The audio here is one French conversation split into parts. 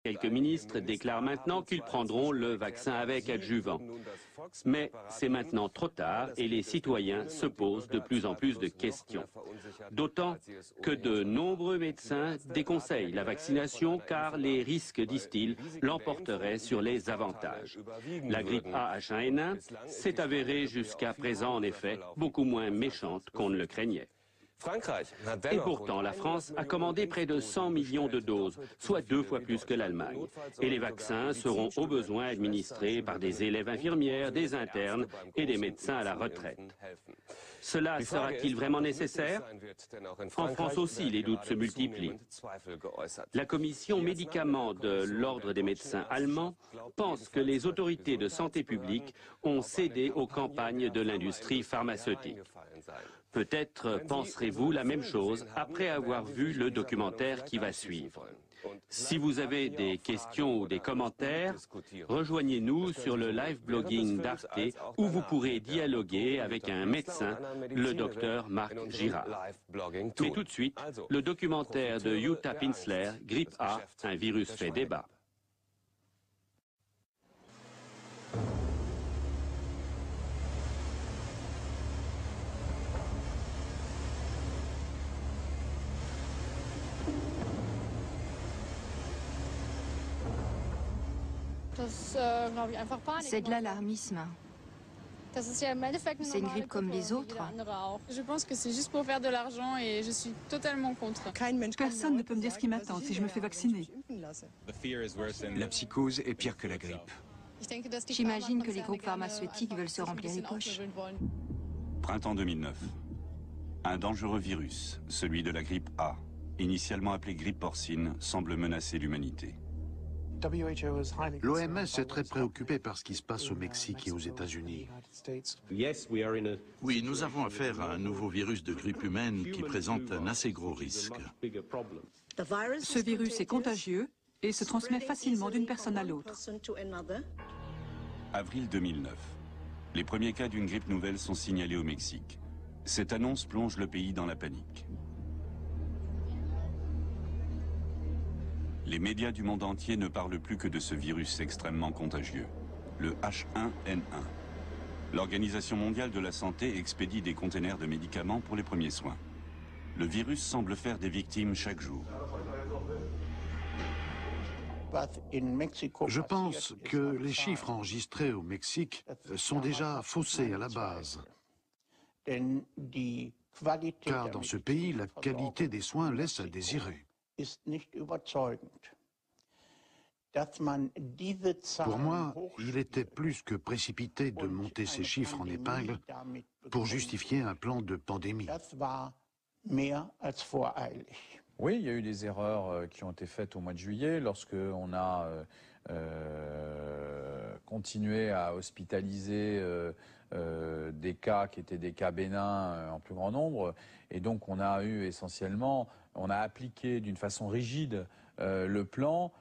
Quelques ministres déclarent maintenant qu'ils prendront le vaccin avec adjuvant. Mais c'est maintenant trop tard et les citoyens se posent de plus en plus de questions. D'autant que de nombreux médecins déconseillent la vaccination car les risques, disent-ils, l'emporteraient sur les avantages. La grippe A-H1N1 s'est avérée jusqu'à présent, en effet, beaucoup moins méchante qu'on ne le craignait. Et pourtant, la France a commandé près de 100 millions de doses, soit 2 fois plus que l'Allemagne. Et les vaccins seront au besoin administrés par des élèves infirmières, des internes et des médecins à la retraite. Cela sera-t-il vraiment nécessaire? En France aussi, les doutes se multiplient. La commission médicaments de l'Ordre des médecins allemands pense que les autorités de santé publique ont cédé aux campagnes de l'industrie pharmaceutique. Peut-être penserez-vous la même chose après avoir vu le documentaire qui va suivre. Si vous avez des questions ou des commentaires, rejoignez-nous sur le live blogging d'Arte où vous pourrez dialoguer avec un médecin, le docteur Marc Girard. Mais tout de suite, le documentaire de Jutta Pinzler, Grippe A, un virus fait débat. C'est de l'alarmisme. C'est une grippe comme les autres. Je pense que c'est juste pour faire de l'argent et je suis totalement contre. Personne ne peut me dire ce qui m'attend si je me fais vacciner. La psychose est pire que la grippe. J'imagine que les groupes pharmaceutiques veulent se remplir les poches. Printemps 2009. Un dangereux virus, celui de la grippe A, initialement appelé grippe porcine, semble menacer l'humanité. L'OMS est très préoccupée par ce qui se passe au Mexique et aux États-Unis. Oui, nous avons affaire à un nouveau virus de grippe humaine qui présente un assez gros risque. Ce virus est contagieux et se transmet facilement d'une personne à l'autre. Avril 2009. Les premiers cas d'une grippe nouvelle sont signalés au Mexique. Cette annonce plonge le pays dans la panique. Les médias du monde entier ne parlent plus que de ce virus extrêmement contagieux, le H1N1. L'Organisation mondiale de la santé expédie des containers de médicaments pour les premiers soins. Le virus semble faire des victimes chaque jour. Je pense que les chiffres enregistrés au Mexique sont déjà faussés à la base. Car dans ce pays, la qualité des soins laisse à désirer. Pour moi, il était plus que précipité de monter ces chiffres en épingle pour justifier un plan de pandémie. Oui, il y a eu des erreurs qui ont été faites au mois de juillet lorsque on a continué à hospitaliser des cas qui étaient des cas bénins en plus grand nombre. Et donc on a eu essentiellement, on a appliqué d'une façon rigide le plan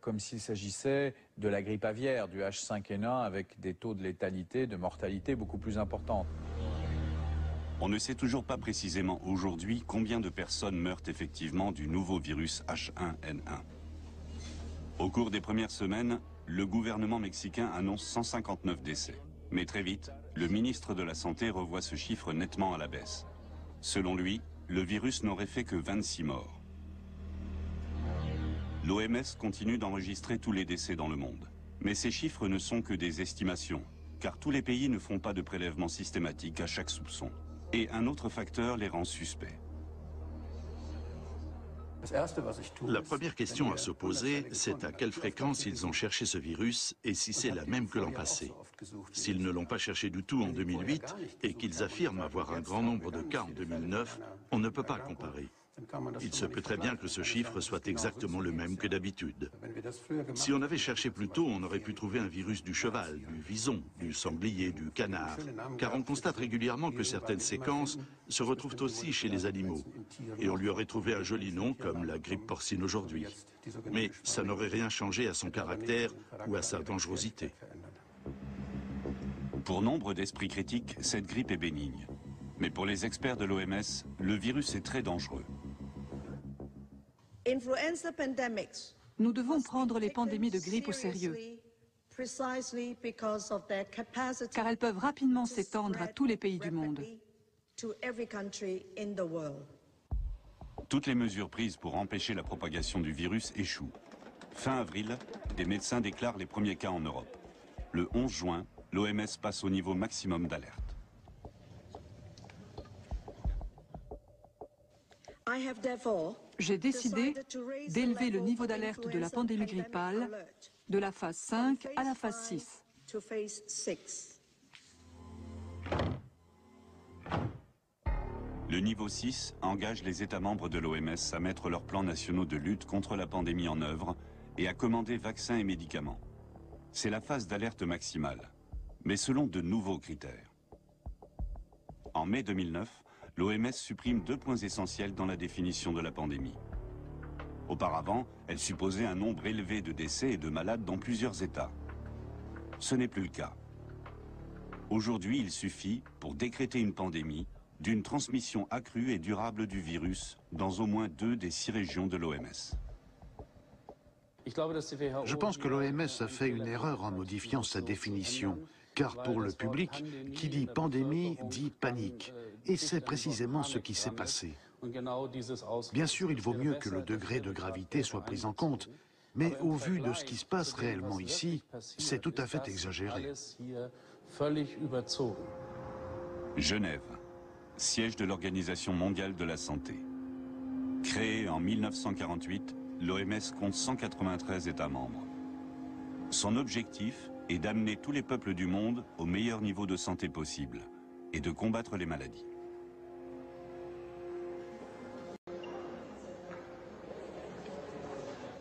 comme s'il s'agissait de la grippe aviaire, du H5N1 avec des taux de létalité, de mortalité beaucoup plus importants. On ne sait toujours pas précisément aujourd'hui combien de personnes meurent effectivement du nouveau virus H1N1. Au cours des premières semaines, le gouvernement mexicain annonce 159 décès. Mais très vite, le ministre de la Santé revoit ce chiffre nettement à la baisse. Selon lui, le virus n'aurait fait que 26 morts. L'OMS continue d'enregistrer tous les décès dans le monde. Mais ces chiffres ne sont que des estimations, car tous les pays ne font pas de prélèvement systématique à chaque soupçon. Et un autre facteur les rend suspects. La première question à se poser, c'est à quelle fréquence ils ont cherché ce virus et si c'est la même que l'an passé. S'ils ne l'ont pas cherché du tout en 2008 et qu'ils affirment avoir un grand nombre de cas en 2009, on ne peut pas comparer. Il se peut très bien que ce chiffre soit exactement le même que d'habitude. Si on avait cherché plus tôt, on aurait pu trouver un virus du cheval, du vison, du sanglier, du canard. Car on constate régulièrement que certaines séquences se retrouvent aussi chez les animaux. Et on lui aurait trouvé un joli nom comme la grippe porcine aujourd'hui. Mais ça n'aurait rien changé à son caractère ou à sa dangerosité. Pour nombre d'esprits critiques, cette grippe est bénigne. Mais pour les experts de l'OMS, le virus est très dangereux. Nous devons prendre les pandémies de grippe au sérieux, car elles peuvent rapidement s'étendre à tous les pays du monde. Toutes les mesures prises pour empêcher la propagation du virus échouent. Fin avril, des médecins déclarent les premiers cas en Europe. Le 11 juin, l'OMS passe au niveau maximum d'alerte. J'ai décidé d'élever le niveau d'alerte de la pandémie grippale de la phase 5 à la phase 6. Le niveau 6 engage les États membres de l'OMS à mettre leurs plans nationaux de lutte contre la pandémie en œuvre et à commander vaccins et médicaments. C'est la phase d'alerte maximale, mais selon de nouveaux critères. En mai 2009, l'OMS supprime 2 points essentiels dans la définition de la pandémie. Auparavant, elle supposait un nombre élevé de décès et de malades dans plusieurs États. Ce n'est plus le cas. Aujourd'hui, il suffit, pour décréter une pandémie, d'une transmission accrue et durable du virus dans au moins 2 des 6 régions de l'OMS. Je pense que l'OMS a fait une erreur en modifiant sa définition, car pour le public, qui dit pandémie dit panique, et c'est précisément ce qui s'est passé. Bien sûr, il vaut mieux que le degré de gravité soit pris en compte, mais au vu de ce qui se passe réellement ici, c'est tout à fait exagéré. Genève, siège de l'Organisation mondiale de la santé. Créée en 1948, l'OMS compte 193 États membres. Son objectif est d'amener tous les peuples du monde au meilleur niveau de santé possible et de combattre les maladies.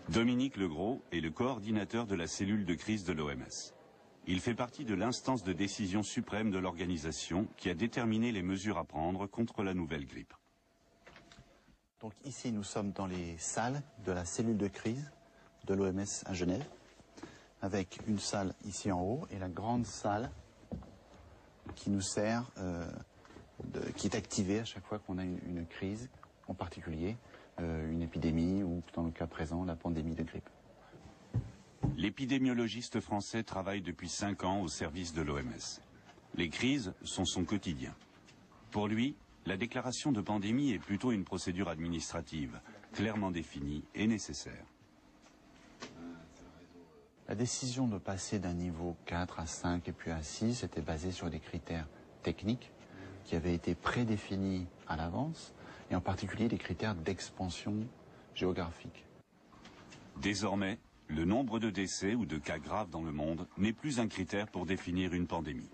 Dominique Legros est le coordinateur de la cellule de crise de l'OMS. Il fait partie de l'instance de décision suprême de l'organisation qui a déterminé les mesures à prendre contre la nouvelle grippe. Donc ici, nous sommes dans les salles de la cellule de crise de l'OMS à Genève, avec une salle ici en haut et la grande salle qui nous sert, qui est activée à chaque fois qu'on a une crise, en particulier une épidémie ou, dans le cas présent, la pandémie de grippe. L'épidémiologiste français travaille depuis 5 ans au service de l'OMS. Les crises sont son quotidien. Pour lui, la déclaration de pandémie est plutôt une procédure administrative, clairement définie et nécessaire. La décision de passer d'un niveau 4 à 5 et puis à 6 était basée sur des critères techniques qui avaient été prédéfinis à l'avance, et en particulier des critères d'expansion géographique. Désormais, le nombre de décès ou de cas graves dans le monde n'est plus un critère pour définir une pandémie.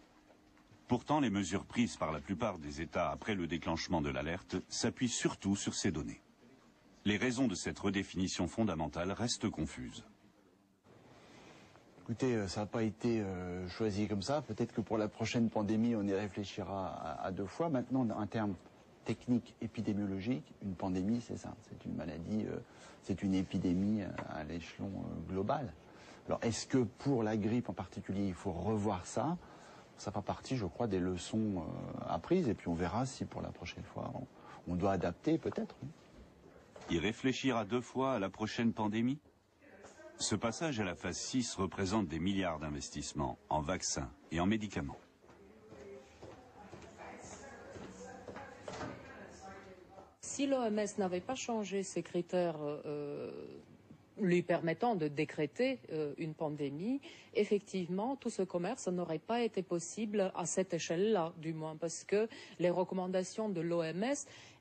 Pourtant, les mesures prises par la plupart des États après le déclenchement de l'alerte s'appuient surtout sur ces données. Les raisons de cette redéfinition fondamentale restent confuses. Écoutez, ça n'a pas été choisi comme ça. Peut-être que pour la prochaine pandémie, on y réfléchira à 2 fois. Maintenant, en termes techniques épidémiologiques, une pandémie, c'est ça. C'est une maladie, c'est une épidémie à l'échelon global. Alors, est-ce que pour la grippe en particulier, il faut revoir ça ? Ça fait partie, je crois, des leçons apprises. Et puis on verra si pour la prochaine fois, on doit adapter peut-être. Y réfléchir à 2 fois à la prochaine pandémie ? Ce passage à la phase 6 représente des milliards d'investissements en vaccins et en médicaments. Si l'OMS n'avait pas changé ses critères lui permettant de décréter une pandémie, effectivement, tout ce commerce n'aurait pas été possible à cette échelle-là, du moins, parce que les recommandations de l'OMS,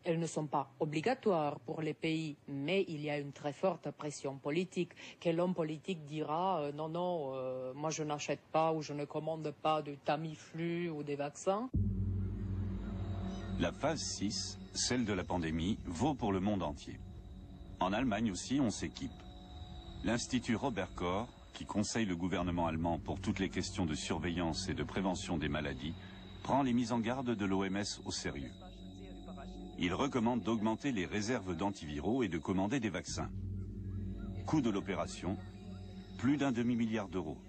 elles ne sont pas obligatoires pour les pays, mais il y a une très forte pression politique. Quel homme politique dira non, non, moi je n'achète pas ou je ne commande pas du Tamiflu ou des vaccins? La phase 6, celle de la pandémie, vaut pour le monde entier. En Allemagne aussi, on s'équipe. L'Institut Robert Koch, qui conseille le gouvernement allemand pour toutes les questions de surveillance et de prévention des maladies, prend les mises en garde de l'OMS au sérieux. Il recommande d'augmenter les réserves d'antiviraux et de commander des vaccins. Coût de l'opération, plus d'1 demi-milliard d'euros.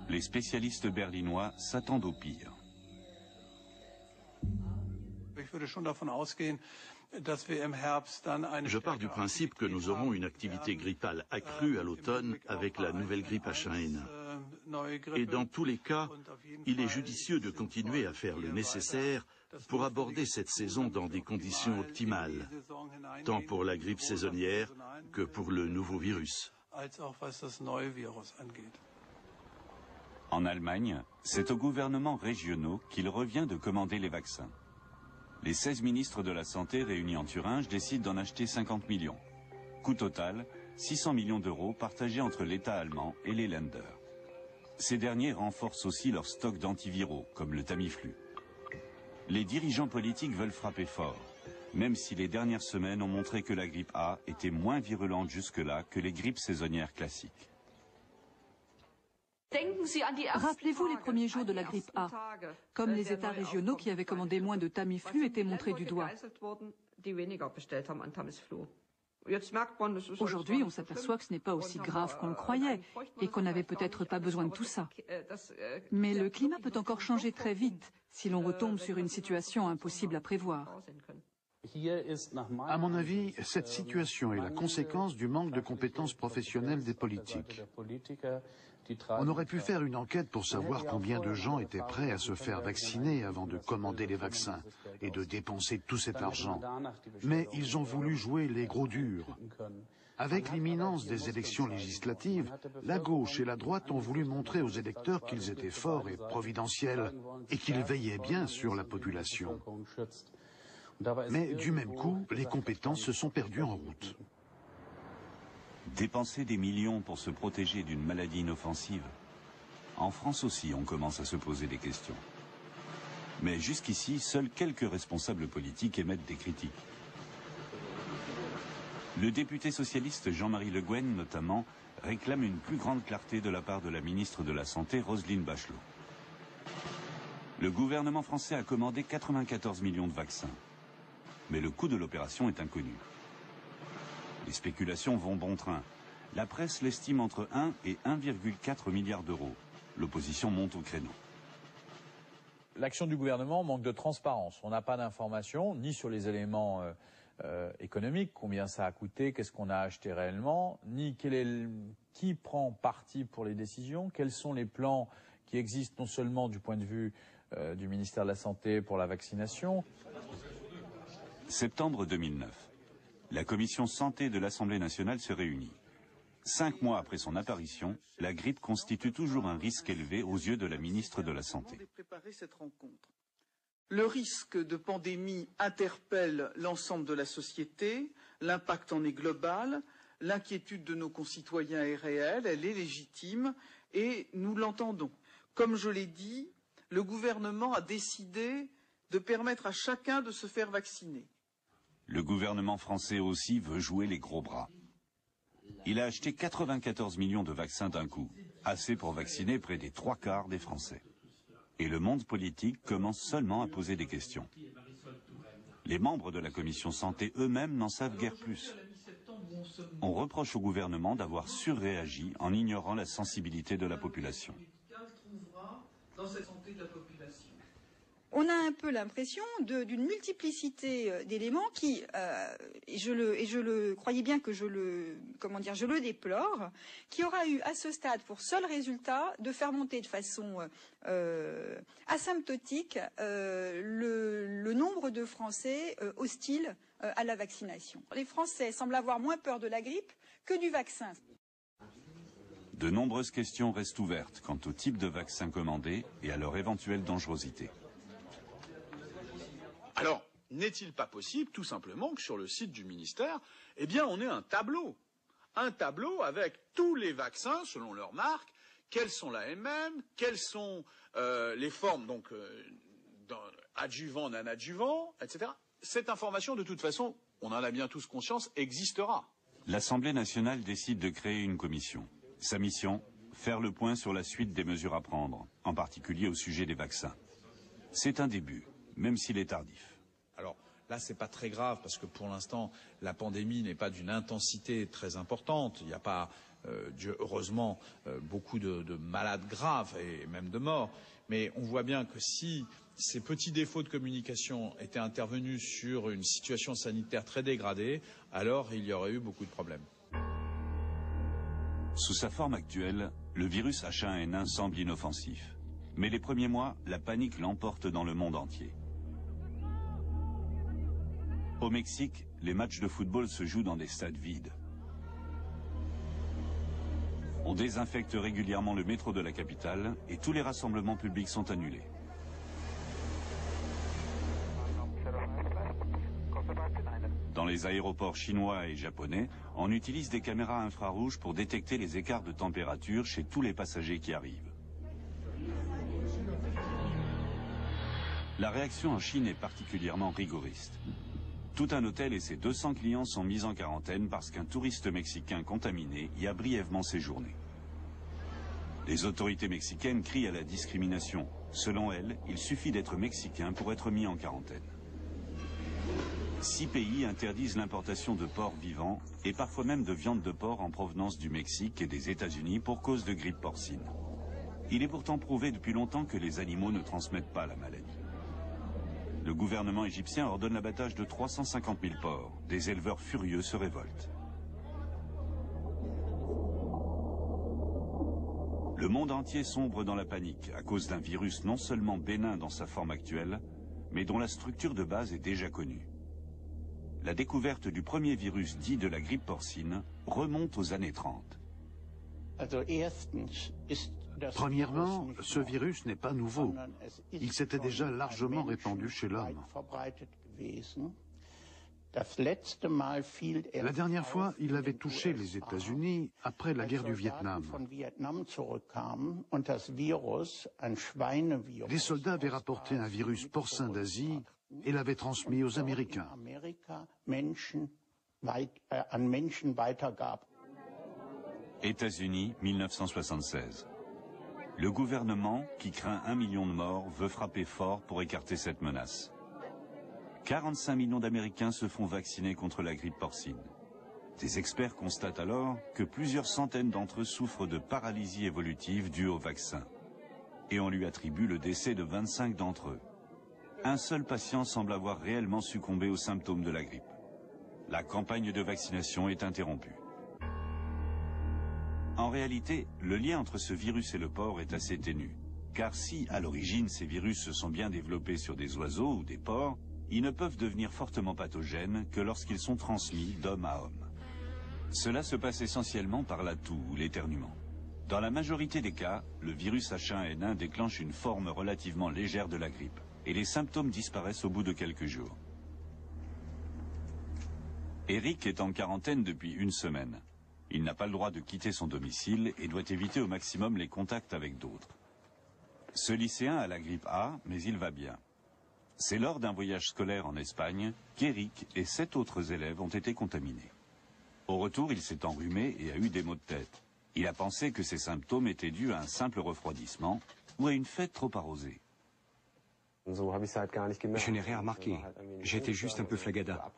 Les spécialistes berlinois s'attendent au pire. Je pars du principe que nous aurons une activité grippale accrue à l'automne avec la nouvelle grippe H1N1. Et dans tous les cas, il est judicieux de continuer à faire le nécessaire pour aborder cette saison dans des conditions optimales, tant pour la grippe saisonnière que pour le nouveau virus. En Allemagne, c'est aux gouvernements régionaux qu'il revient de commander les vaccins. Les 16 ministres de la Santé réunis en Thuringe décident d'en acheter 50 millions. Coût total, 600 millions d'euros partagés entre l'État allemand et les Länder. Ces derniers renforcent aussi leur stock d'antiviraux, comme le Tamiflu. Les dirigeants politiques veulent frapper fort, même si les dernières semaines ont montré que la grippe A était moins virulente jusque-là que les grippes saisonnières classiques. Rappelez-vous les premiers jours de la grippe A, comme les États régionaux qui avaient commandé moins de Tamiflu étaient montrés du doigt. Aujourd'hui, on s'aperçoit que ce n'est pas aussi grave qu'on le croyait et qu'on n'avait peut-être pas besoin de tout ça. Mais le climat peut encore changer très vite si l'on retombe sur une situation impossible à prévoir. À mon avis, cette situation est la conséquence du manque de compétences professionnelles des politiques. On aurait pu faire une enquête pour savoir combien de gens étaient prêts à se faire vacciner avant de commander les vaccins et de dépenser tout cet argent. Mais ils ont voulu jouer les gros durs. Avec l'imminence des élections législatives, la gauche et la droite ont voulu montrer aux électeurs qu'ils étaient forts et providentiels et qu'ils veillaient bien sur la population. Mais du même coup, les compétences se sont perdues en route. Dépenser des millions pour se protéger d'une maladie inoffensive. En France aussi, on commence à se poser des questions. Mais jusqu'ici, seuls quelques responsables politiques émettent des critiques. Le député socialiste Jean-Marie Le Guen, notamment, réclame une plus grande clarté de la part de la ministre de la Santé, Roselyne Bachelot. Le gouvernement français a commandé 94 millions de vaccins. Mais le coût de l'opération est inconnu. Les spéculations vont bon train. La presse l'estime entre 1 et 1,4 milliard d'euros. L'opposition monte au créneau. L'action du gouvernement manque de transparence. On n'a pas d'informations, ni sur les éléments économiques, combien ça a coûté, qu'est-ce qu'on a acheté réellement, ni qui prend parti pour les décisions, quels sont les plans qui existent non seulement du point de vue du ministère de la Santé pour la vaccination. Septembre 2009. La commission santé de l'Assemblée nationale se réunit. 5 mois après son apparition, la grippe constitue toujours un risque élevé aux yeux de la ministre de la Santé. Le risque de pandémie interpelle l'ensemble de la société, l'impact en est global, l'inquiétude de nos concitoyens est réelle, elle est légitime et nous l'entendons. Comme je l'ai dit, le gouvernement a décidé de permettre à chacun de se faire vacciner. Le gouvernement français aussi veut jouer les gros bras. Il a acheté 94 millions de vaccins d'un coup, assez pour vacciner près des 3/4 des Français. Et le monde politique commence seulement à poser des questions. Les membres de la commission santé eux-mêmes n'en savent guère plus. On reproche au gouvernement d'avoir surréagi en ignorant la sensibilité de la population. On a un peu l'impression d'une multiplicité d'éléments qui, et je le croyais bien que je le déplore, qui aura eu à ce stade pour seul résultat de faire monter de façon asymptotique le nombre de Français hostiles à la vaccination. Les Français semblent avoir moins peur de la grippe que du vaccin. De nombreuses questions restent ouvertes quant au type de vaccin commandé et à leur éventuelle dangerosité. Alors, n'est-il pas possible, tout simplement, que sur le site du ministère, eh bien, on ait un tableau avec tous les vaccins, selon leur marque, quelles sont l'AMM, quelles sont les formes, donc, adjuvant, non-adjuvant, etc. Cette information, de toute façon, on en a bien tous conscience, existera. L'Assemblée nationale décide de créer une commission. Sa mission, faire le point sur la suite des mesures à prendre, en particulier au sujet des vaccins. C'est un début, même s'il est tardif. Alors, Là, c'est pas très grave parce que pour l'instant, la pandémie n'est pas d'une intensité très importante. Il n'y a pas, Dieu heureusement, beaucoup de malades graves et même de morts. Mais on voit bien que si ces petits défauts de communication étaient intervenus sur une situation sanitaire très dégradée, alors il y aurait eu beaucoup de problèmes. Sous sa forme actuelle, le virus H1N1 semble inoffensif. Mais les premiers mois, la panique l'emporte dans le monde entier. Au Mexique, les matchs de football se jouent dans des stades vides. On désinfecte régulièrement le métro de la capitale et tous les rassemblements publics sont annulés. Dans les aéroports chinois et japonais, on utilise des caméras infrarouges pour détecter les écarts de température chez tous les passagers qui arrivent. La réaction en Chine est particulièrement rigoriste. Tout un hôtel et ses 200 clients sont mis en quarantaine parce qu'un touriste mexicain contaminé y a brièvement séjourné. Les autorités mexicaines crient à la discrimination. Selon elles, il suffit d'être mexicain pour être mis en quarantaine. 6 pays interdisent l'importation de porcs vivants et parfois même de viande de porc en provenance du Mexique et des États-Unis pour cause de grippe porcine. Il est pourtant prouvé depuis longtemps que les animaux ne transmettent pas la maladie. Le gouvernement égyptien ordonne l'abattage de 350 000 porcs. Des éleveurs furieux se révoltent. Le monde entier sombre dans la panique à cause d'un virus non seulement bénin dans sa forme actuelle, mais dont la structure de base est déjà connue. La découverte du premier virus dit de la grippe porcine remonte aux années 30. Premièrement, ce virus n'est pas nouveau. Il s'était déjà largement répandu chez l'homme. La dernière fois, il avait touché les États-Unis après la guerre du Vietnam. Les soldats avaient rapporté un virus porcin d'Asie et l'avaient transmis aux Américains. États-Unis, 1976. Le gouvernement, qui craint 1 million de morts, veut frapper fort pour écarter cette menace. 45 millions d'Américains se font vacciner contre la grippe porcine. Des experts constatent alors que plusieurs centaines d'entre eux souffrent de paralysie évolutive due au vaccin. Et on lui attribue le décès de 25 d'entre eux. Un seul patient semble avoir réellement succombé aux symptômes de la grippe. La campagne de vaccination est interrompue. En réalité, le lien entre ce virus et le porc est assez ténu. Car si, à l'origine, ces virus se sont bien développés sur des oiseaux ou des porcs, ils ne peuvent devenir fortement pathogènes que lorsqu'ils sont transmis d'homme à homme. Cela se passe essentiellement par la toux ou l'éternuement. Dans la majorité des cas, le virus H1N1 déclenche une forme relativement légère de la grippe, et les symptômes disparaissent au bout de quelques jours. Eric est en quarantaine depuis 1 semaine. Il n'a pas le droit de quitter son domicile et doit éviter au maximum les contacts avec d'autres. Ce lycéen a la grippe A, mais il va bien. C'est lors d'un voyage scolaire en Espagne qu'Eric et 7 autres élèves ont été contaminés. Au retour, il s'est enrhumé et a eu des maux de tête. Il a pensé que ces symptômes étaient dus à un simple refroidissement ou à une fête trop arrosée. Je n'ai rien remarqué. J'étais juste un peu flagada.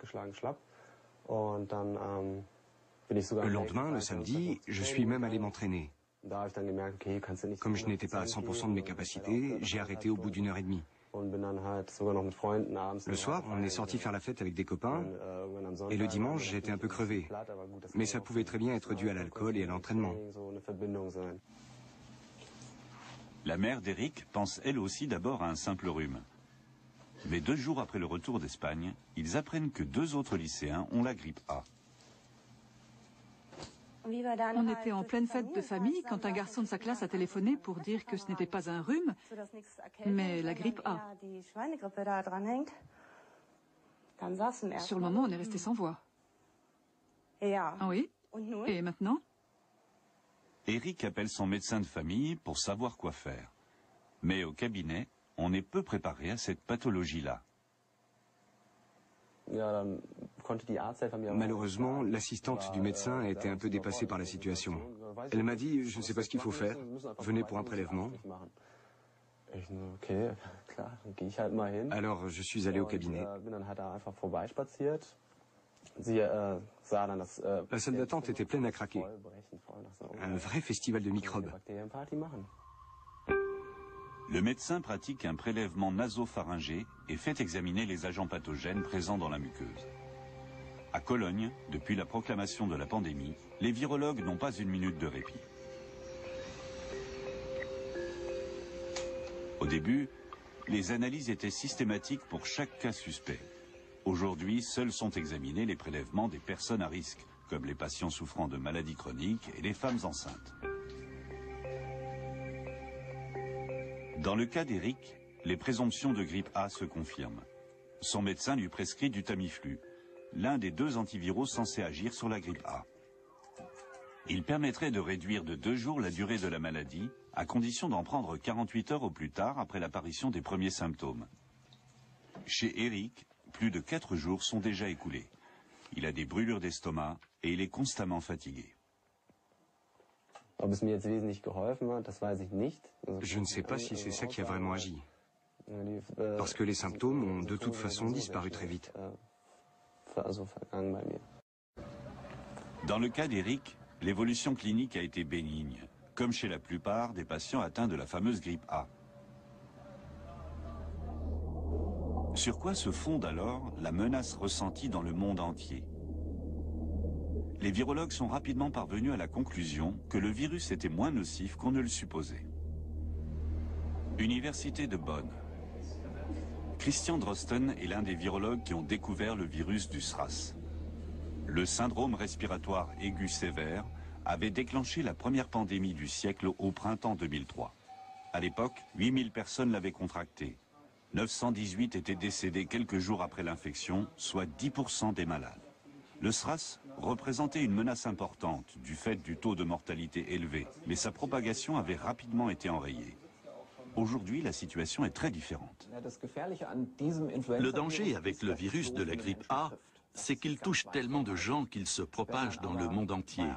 Le lendemain, le samedi, je suis même allé m'entraîner. Comme je n'étais pas à 100% de mes capacités, j'ai arrêté au bout d'1 heure et demie. Le soir, on est sorti faire la fête avec des copains, et le dimanche, j'étais un peu crevé. Mais ça pouvait très bien être dû à l'alcool et à l'entraînement. La mère d'Eric pense elle aussi d'abord à un simple rhume. Mais 2 jours après le retour d'Espagne, ils apprennent que 2 autres lycéens ont la grippe A. On était en pleine fête de famille quand un garçon de sa classe a téléphoné pour dire que ce n'était pas un rhume, mais la grippe A. Sur le moment, on est resté sans voix. Ah oui? Et maintenant? Eric appelle son médecin de famille pour savoir quoi faire. Mais au cabinet, on est peu préparé à cette pathologie-là. Malheureusement, l'assistante du médecin a été un peu dépassée par la situation. Elle m'a dit « Je ne sais pas ce qu'il faut faire. Venez pour un prélèvement ». Alors, je suis allé au cabinet. La salle d'attente était pleine à craquer. Un vrai festival de microbes. Le médecin pratique un prélèvement nasopharyngé et fait examiner les agents pathogènes présents dans la muqueuse. À Cologne, depuis la proclamation de la pandémie, les virologues n'ont pas une minute de répit. Au début, les analyses étaient systématiques pour chaque cas suspect. Aujourd'hui, seuls sont examinés les prélèvements des personnes à risque, comme les patients souffrant de maladies chroniques et les femmes enceintes. Dans le cas d'Eric, les présomptions de grippe A se confirment. Son médecin lui prescrit du Tamiflu, l'un des 2 antiviraux censés agir sur la grippe A. Il permettrait de réduire de 2 jours la durée de la maladie, à condition d'en prendre 48 heures au plus tard après l'apparition des premiers symptômes. Chez Eric, plus de 4 jours sont déjà écoulés. Il a des brûlures d'estomac et il est constamment fatigué. Je ne sais pas si c'est ça qui a vraiment agi. Parce que les symptômes ont de toute façon disparu très vite. Dans le cas d'Eric, l'évolution clinique a été bénigne, comme chez la plupart des patients atteints de la fameuse grippe A. Sur quoi se fonde alors la menace ressentie dans le monde entier? Les virologues sont rapidement parvenus à la conclusion que le virus était moins nocif qu'on ne le supposait. Université de Bonn. Christian Drosten est l'un des virologues qui ont découvert le virus du SRAS. Le syndrome respiratoire aigu sévère avait déclenché la première pandémie du siècle au printemps 2003. À l'époque, 8000 personnes l'avaient contracté. 918 étaient décédés quelques jours après l'infection, soit 10% des malades. Le SRAS représentait une menace importante du fait du taux de mortalité élevé, mais sa propagation avait rapidement été enrayée. Aujourd'hui, la situation est très différente. Le danger avec le virus de la grippe A, c'est qu'il touche tellement de gens qu'il se propage dans le monde entier.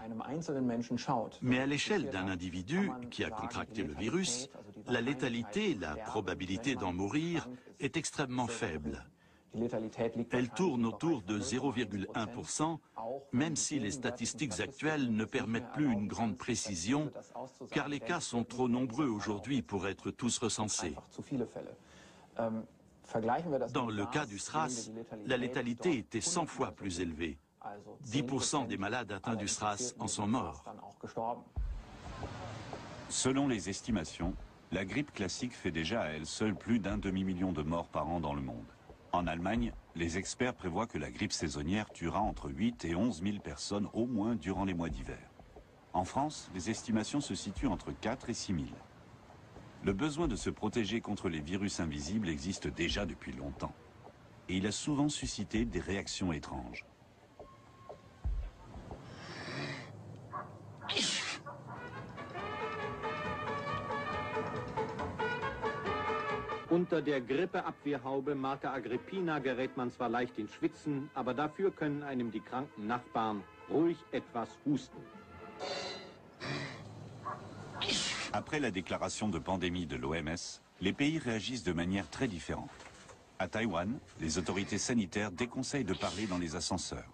Mais à l'échelle d'un individu qui a contracté le virus, la létalité, la probabilité d'en mourir, est extrêmement faible. Elle tourne autour de 0,1%, même si les statistiques actuelles ne permettent plus une grande précision, car les cas sont trop nombreux aujourd'hui pour être tous recensés. Dans le cas du SRAS, la létalité était 100 fois plus élevée. 10% des malades atteints du SRAS en sont morts. Selon les estimations, la grippe classique fait déjà à elle seule plus d'1 demi-million de morts par an dans le monde. En Allemagne, les experts prévoient que la grippe saisonnière tuera entre 8 et 11 000 personnes au moins durant les mois d'hiver. En France, les estimations se situent entre 4 et 6 000. Le besoin de se protéger contre les virus invisibles existe déjà depuis longtemps. Et il a souvent suscité des réactions étranges. Unter der Grippeabwehrhaube Marke Agrippina gerät man zwar leicht in Schwitzen, aber dafür können einem die kranken Nachbarn ruhig etwas husten. Après la déclaration de pandémie de l'OMS, les pays réagissent de manière très différente. À Taïwan, les autorités sanitaires déconseillent de parler dans les ascenseurs.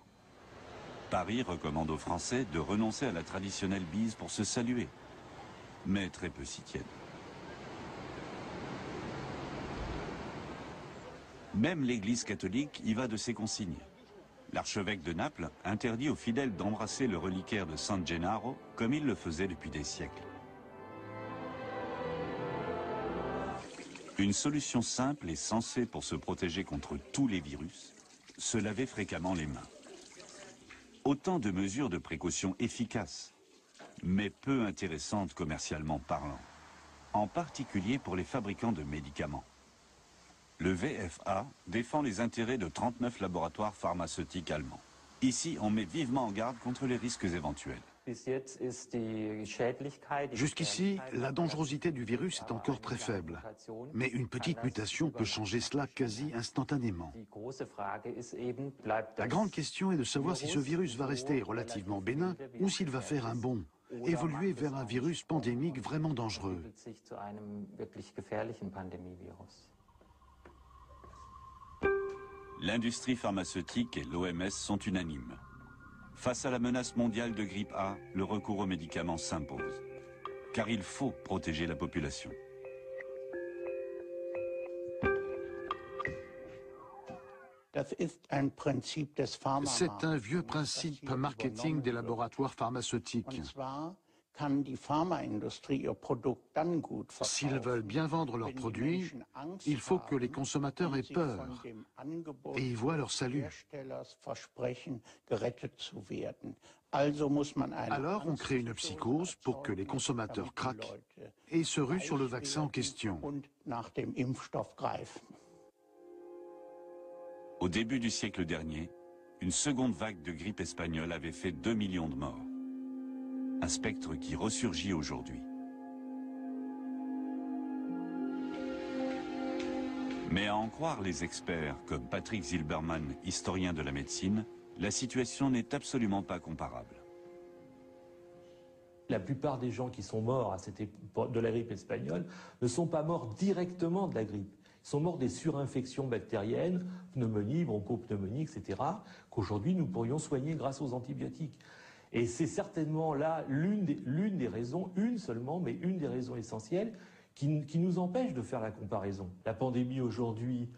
Paris recommande aux Français de renoncer à la traditionnelle bise pour se saluer. Mais très peu s'y tiennent. Même l'Église catholique y va de ses consignes. L'archevêque de Naples interdit aux fidèles d'embrasser le reliquaire de San Gennaro comme il le faisait depuis des siècles. Une solution simple et sensée pour se protéger contre tous les virus, se laver fréquemment les mains. Autant de mesures de précaution efficaces, mais peu intéressantes commercialement parlant, en particulier pour les fabricants de médicaments. Le VFA défend les intérêts de 39 laboratoires pharmaceutiques allemands. Ici, on met vivement en garde contre les risques éventuels. Jusqu'ici, la dangerosité du virus est encore très faible. Mais une petite mutation peut changer cela quasi instantanément. La grande question est de savoir si ce virus va rester relativement bénin ou s'il va faire un bond. évoluer vers un virus pandémique vraiment dangereux. L'industrie pharmaceutique et l'OMS sont unanimes. Face à la menace mondiale de grippe A, le recours aux médicaments s'impose. Car il faut protéger la population. C'est un vieux principe marketing des laboratoires pharmaceutiques. S'ils veulent bien vendre leurs produits, il faut que les consommateurs aient peur et y voient leur salut. Alors on crée une psychose pour que les consommateurs craquent et se ruent sur le vaccin en question. Au début du siècle dernier, une seconde vague de grippe espagnole avait fait 2 millions de morts. Un spectre qui ressurgit aujourd'hui. Mais à en croire les experts comme Patrick Zilberman, historien de la médecine, la situation n'est absolument pas comparable. La plupart des gens qui sont morts de la grippe espagnole ne sont pas morts directement de la grippe. Ils sont morts des surinfections bactériennes, pneumonie, bronchopneumonie, etc., qu'aujourd'hui nous pourrions soigner grâce aux antibiotiques. Et c'est certainement là l'une des raisons, une seulement, mais une des raisons essentielles qui nous empêche de faire la comparaison. La pandémie aujourd'hui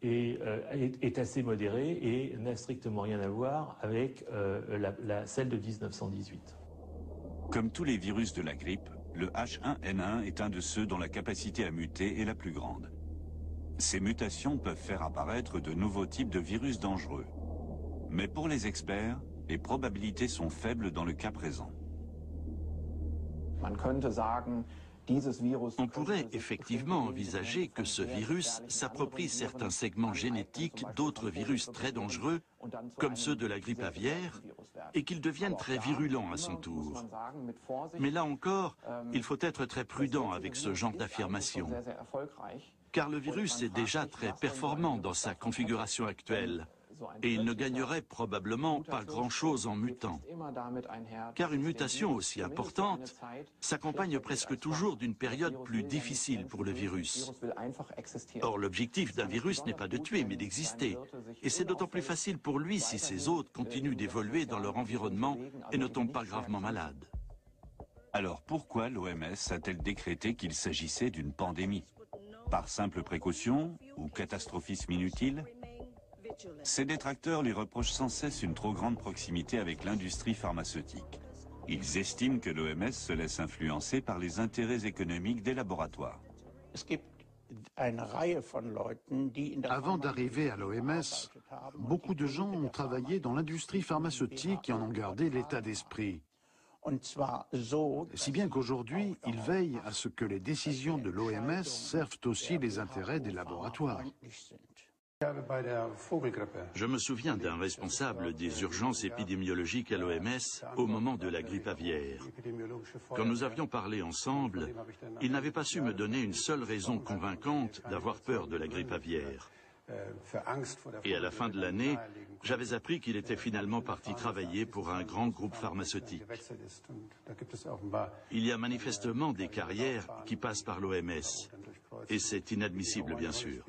est assez modérée et n'a strictement rien à voir avec celle de 1918. Comme tous les virus de la grippe, le H1N1 est un de ceux dont la capacité à muter est la plus grande. Ces mutations peuvent faire apparaître de nouveaux types de virus dangereux. Mais pour les experts, les probabilités sont faibles dans le cas présent. On pourrait effectivement envisager que ce virus s'approprie certains segments génétiques d'autres virus très dangereux, comme ceux de la grippe aviaire, et qu'ils deviennent très virulents à son tour. Mais là encore, il faut être très prudent avec ce genre d'affirmation, car le virus est déjà très performant dans sa configuration actuelle. Et il ne gagnerait probablement pas grand-chose en mutant. Car une mutation aussi importante s'accompagne presque toujours d'une période plus difficile pour le virus. Or, l'objectif d'un virus n'est pas de tuer, mais d'exister. Et c'est d'autant plus facile pour lui si ses hôtes continuent d'évoluer dans leur environnement et ne tombent pas gravement malades. Alors pourquoi l'OMS a-t-elle décrété qu'il s'agissait d'une pandémie? Par simple précaution ou catastrophisme inutile? Ses détracteurs lui reprochent sans cesse une trop grande proximité avec l'industrie pharmaceutique. Ils estiment que l'OMS se laisse influencer par les intérêts économiques des laboratoires. Avant d'arriver à l'OMS, beaucoup de gens ont travaillé dans l'industrie pharmaceutique et en ont gardé l'état d'esprit. Si bien qu'aujourd'hui, ils veillent à ce que les décisions de l'OMS servent aussi les intérêts des laboratoires. Je me souviens d'un responsable des urgences épidémiologiques à l'OMS au moment de la grippe aviaire. Quand nous avions parlé ensemble, il n'avait pas su me donner une seule raison convaincante d'avoir peur de la grippe aviaire. Et à la fin de l'année, j'avais appris qu'il était finalement parti travailler pour un grand groupe pharmaceutique. Il y a manifestement des carrières qui passent par l'OMS. Et c'est inadmissible, bien sûr.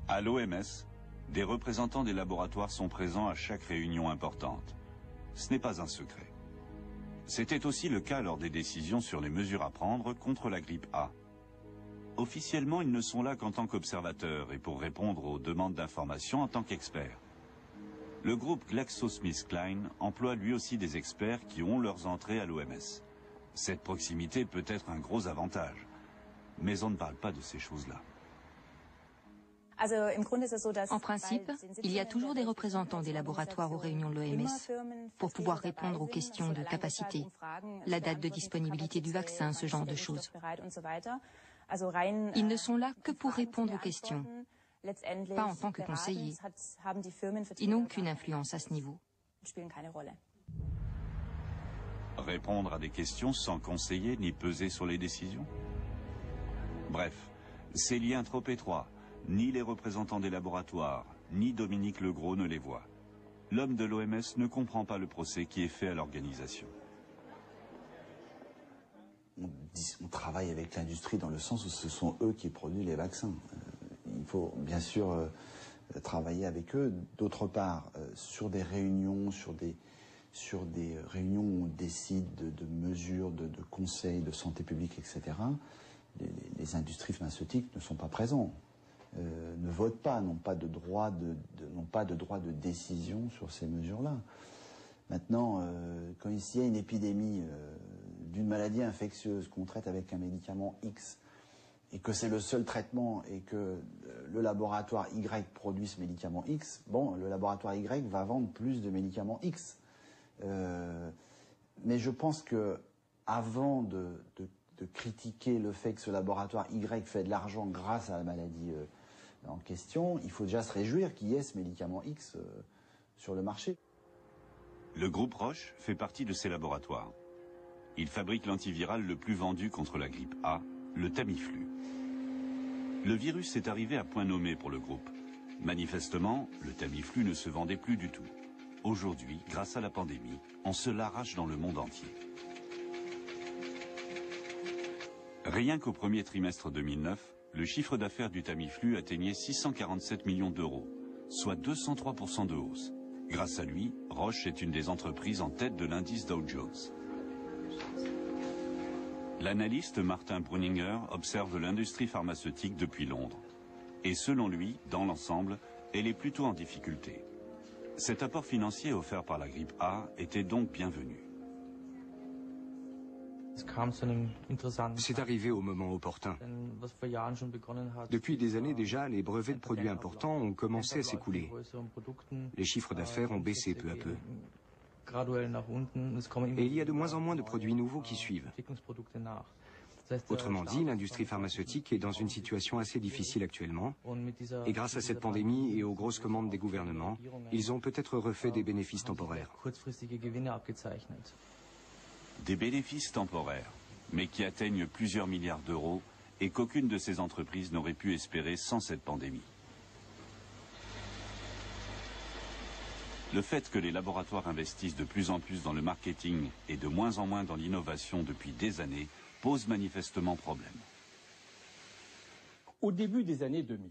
À l'OMS, des représentants des laboratoires sont présents à chaque réunion importante. Ce n'est pas un secret. C'était aussi le cas lors des décisions sur les mesures à prendre contre la grippe A. Officiellement, ils ne sont là qu'en tant qu'observateurs et pour répondre aux demandes d'information en tant qu'experts. Le groupe GlaxoSmithKline emploie lui aussi des experts qui ont leurs entrées à l'OMS. Cette proximité peut être un gros avantage. Mais on ne parle pas de ces choses-là. En principe, il y a toujours des représentants des laboratoires aux réunions de l'OMS pour pouvoir répondre aux questions de capacité, la date de disponibilité du vaccin, ce genre de choses. Ils ne sont là que pour répondre aux questions, pas en tant que conseillers. Ils n'ont aucune influence à ce niveau. Répondre à des questions sans conseiller ni peser sur les décisions? Bref, ces liens trop étroits, ni les représentants des laboratoires, ni Dominique Legros ne les voient. l'homme de l'OMS ne comprend pas le procès qui est fait à l'organisation. On travaille avec l'industrie dans le sens où ce sont eux qui produisent les vaccins. Il faut bien sûr travailler avec eux. D'autre part, sur des réunions, sur des réunions où on décide de mesures, de conseils de santé publique, etc., les industries pharmaceutiques ne sont pas présents, ne votent pas, n'ont pas de droit de décision sur ces mesures-là. Maintenant, quand il y a une épidémie d'une maladie infectieuse qu'on traite avec un médicament X, et que c'est le seul traitement, et que le laboratoire Y produit ce médicament X, bon, le laboratoire Y va vendre plus de médicaments X. Mais je pense que avant de critiquer le fait que ce laboratoire Y fait de l'argent grâce à la maladie en question, il faut déjà se réjouir qu'il y ait ce médicament X sur le marché. Le groupe Roche fait partie de ces laboratoires. Il fabrique l'antiviral le plus vendu contre la grippe A, le Tamiflu. Le virus est arrivé à point nommé pour le groupe. Manifestement, le Tamiflu ne se vendait plus du tout. Aujourd'hui, grâce à la pandémie, on se l'arrache dans le monde entier. Rien qu'au premier trimestre 2009, le chiffre d'affaires du Tamiflu atteignait 647 millions d'euros, soit 203% de hausse. Grâce à lui, Roche est une des entreprises en tête de l'indice Dow Jones. L'analyste Martin Brunninger observe l'industrie pharmaceutique depuis Londres. Et selon lui, dans l'ensemble, elle est plutôt en difficulté. Cet apport financier offert par la grippe A était donc bienvenu. C'est arrivé au moment opportun. Depuis des années déjà, les brevets de produits importants ont commencé à s'écouler. Les chiffres d'affaires ont baissé peu à peu. Et il y a de moins en moins de produits nouveaux qui suivent. Autrement dit, l'industrie pharmaceutique est dans une situation assez difficile actuellement. Et grâce à cette pandémie et aux grosses commandes des gouvernements, ils ont peut-être refait des bénéfices temporaires. Des bénéfices temporaires, mais qui atteignent plusieurs milliards d'euros et qu'aucune de ces entreprises n'aurait pu espérer sans cette pandémie. Le fait que les laboratoires investissent de plus en plus dans le marketing et de moins en moins dans l'innovation depuis des années pose manifestement problème. Au début des années 2000,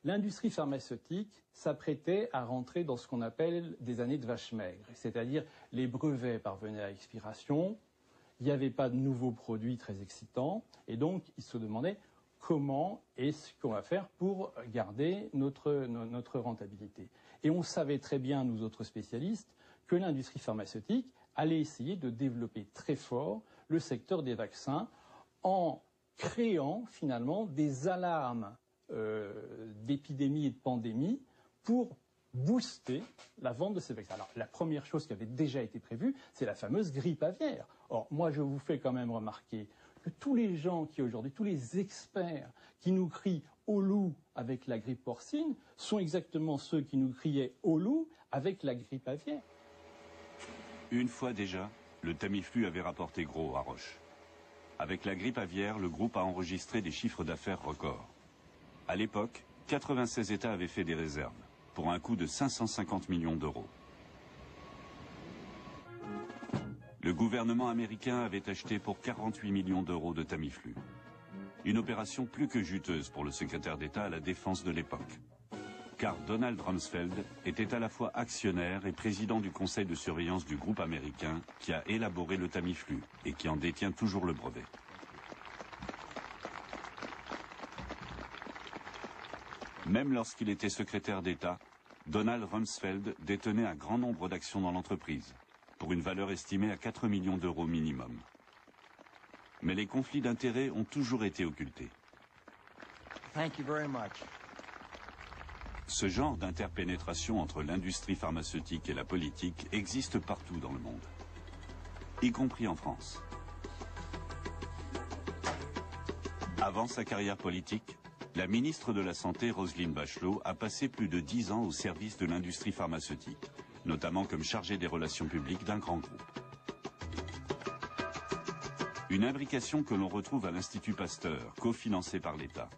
l'industrie pharmaceutique s'apprêtait à rentrer dans ce qu'on appelle des années de vache maigre, c'est-à-dire les brevets parvenaient à expiration, il n'y avait pas de nouveaux produits très excitants, et donc ils se demandaient comment est-ce qu'on va faire pour garder notre rentabilité. Et on savait très bien, nous autres spécialistes, que l'industrie pharmaceutique allait essayer de développer très fort le secteur des vaccins en créant finalement des alarmes d'épidémie et de pandémie pour booster la vente de ces vaccins. Alors, la première chose qui avait déjà été prévue, c'est la fameuse grippe aviaire. Or, moi, je vous fais quand même remarquer que tous les gens qui aujourd'hui, tous les experts qui nous crient au loup avec la grippe porcine, sont exactement ceux qui nous criaient au loup avec la grippe aviaire. Une fois déjà, le Tamiflu avait rapporté gros à Roche. Avec la grippe aviaire, le groupe a enregistré des chiffres d'affaires records. À l'époque, 96 États avaient fait des réserves, pour un coût de 550 millions d'euros. Le gouvernement américain avait acheté pour 48 millions d'euros de Tamiflu. Une opération plus que juteuse pour le secrétaire d'État à la défense de l'époque. Car Donald Rumsfeld était à la fois actionnaire et président du conseil de surveillance du groupe américain qui a élaboré le Tamiflu et qui en détient toujours le brevet. Même lorsqu'il était secrétaire d'État, Donald Rumsfeld détenait un grand nombre d'actions dans l'entreprise, pour une valeur estimée à 4 millions d'euros minimum. Mais les conflits d'intérêts ont toujours été occultés. Ce genre d'interpénétration entre l'industrie pharmaceutique et la politique existe partout dans le monde, y compris en France. Avant sa carrière politique, la ministre de la Santé, Roselyne Bachelot, a passé plus de 10 ans au service de l'industrie pharmaceutique, notamment comme chargée des relations publiques d'un grand groupe. Une imbrication que l'on retrouve à l'Institut Pasteur, cofinancé par l'État.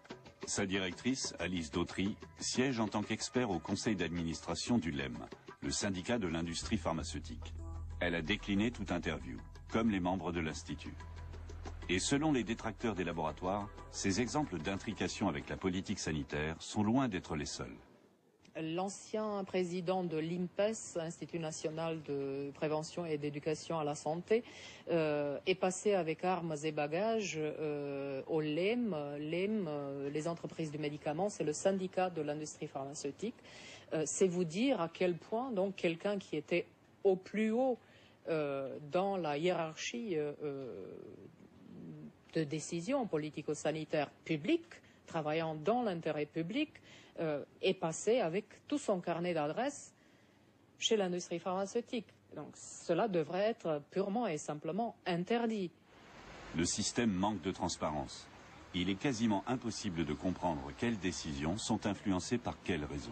Sa directrice, Alice Dautry, siège en tant qu'expert au conseil d'administration du LEM, le syndicat de l'industrie pharmaceutique. Elle a décliné toute interview, comme les membres de l'Institut. Et selon les détracteurs des laboratoires, ces exemples d'intrication avec la politique sanitaire sont loin d'être les seuls. L'ancien président de l'INPES, Institut national de prévention et d'éducation à la santé, est passé avec armes et bagages au LEM. LEM, les entreprises du médicament, c'est le syndicat de l'industrie pharmaceutique. C'est vous dire à quel point donc quelqu'un qui était au plus haut dans la hiérarchie de décision politico-sanitaire publique, travaillant dans l'intérêt public, est passé avec tout son carnet d'adresses chez l'industrie pharmaceutique. Donc cela devrait être purement et simplement interdit. Le système manque de transparence. Il est quasiment impossible de comprendre quelles décisions sont influencées par quel réseau.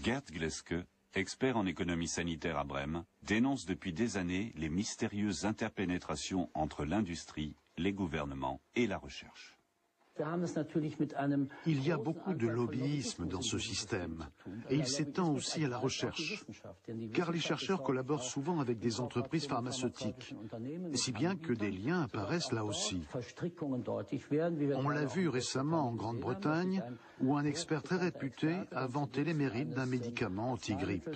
Gerd Gleske, expert en économie sanitaire à Brême, dénonce depuis des années les mystérieuses interpénétrations entre l'industrie, les gouvernements et la recherche. Il y a beaucoup de lobbyisme dans ce système et il s'étend aussi à la recherche, car les chercheurs collaborent souvent avec des entreprises pharmaceutiques, si bien que des liens apparaissent là aussi. On l'a vu récemment en Grande-Bretagne, où un expert très réputé a vanté les mérites d'un médicament anti-grippe.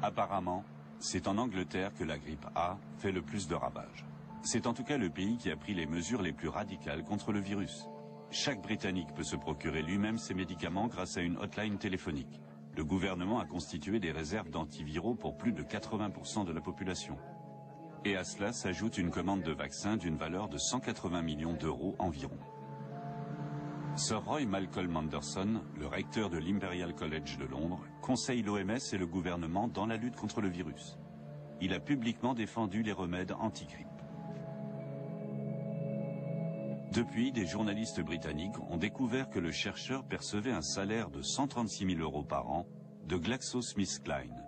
Apparemment, c'est en Angleterre que la grippe A fait le plus de ravages. C'est en tout cas le pays qui a pris les mesures les plus radicales contre le virus. Chaque Britannique peut se procurer lui-même ses médicaments grâce à une hotline téléphonique. Le gouvernement a constitué des réserves d'antiviraux pour plus de 80% de la population. Et à cela s'ajoute une commande de vaccins d'une valeur de 180 millions d'euros environ. Sir Roy Malcolm Anderson, le recteur de l'Imperial College de Londres, conseille l'OMS et le gouvernement dans la lutte contre le virus. Il a publiquement défendu les remèdes anti-grippe. Depuis, des journalistes britanniques ont découvert que le chercheur percevait un salaire de 136 000 euros par an de GlaxoSmithKline,